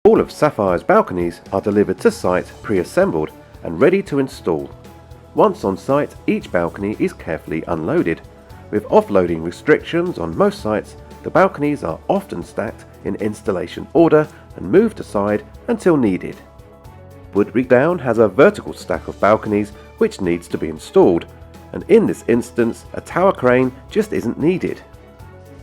All of Sapphire's balconies are delivered to site pre-assembled and ready to install. Once on site, each balcony is carefully unloaded. With offloading restrictions on most sites, the balconies are often stacked in installation order and moved aside until needed. Woodbury Down has a vertical stack of balconies which needs to be installed, and in this instance a tower crane just isn't needed.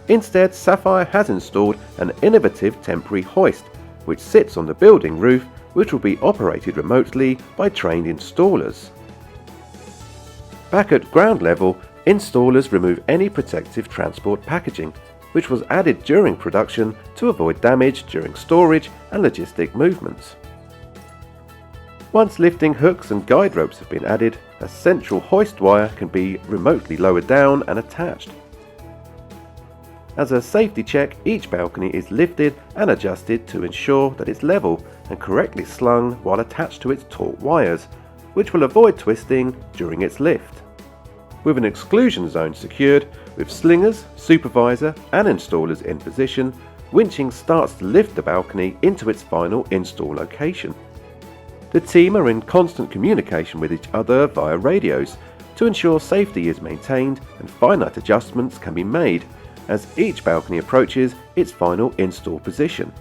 Instead, Sapphire has installed an innovative temporary hoist which sits on the building roof, which will be operated remotely by trained installers. Back at ground level, installers remove any protective transport packaging, which was added during production to avoid damage during storage and logistic movements. Once lifting hooks and guide ropes have been added, a central hoist wire can be remotely lowered down and attached. As a safety check, each balcony is lifted and adjusted to ensure that it's level and correctly slung while attached to its taut wires, which will avoid twisting during its lift. With an exclusion zone secured, with slingers, supervisor and installers in position, winching starts to lift the balcony into its final install location. The team are in constant communication with each other via radios to ensure safety is maintained and finite adjustments can be made as each balcony approaches its final install position.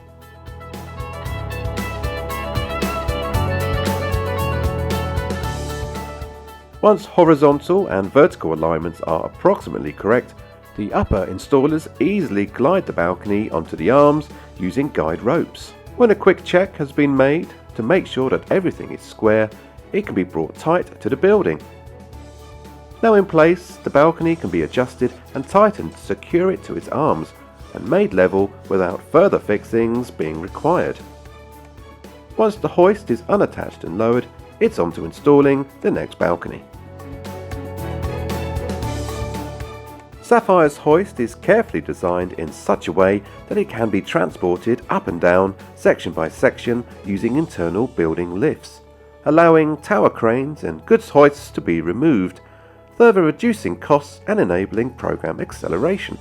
Once horizontal and vertical alignments are approximately correct, the upper installers easily glide the balcony onto the arms using guide ropes. When a quick check has been made to make sure that everything is square, it can be brought tight to the building. Now in place, the balcony can be adjusted and tightened to secure it to its arms and made level without further fixings being required. Once the hoist is unattached and lowered, it's on to installing the next balcony. Sapphire's hoist is carefully designed in such a way that it can be transported up and down section by section using internal building lifts, allowing tower cranes and goods hoists to be removed, further reducing costs and enabling program acceleration.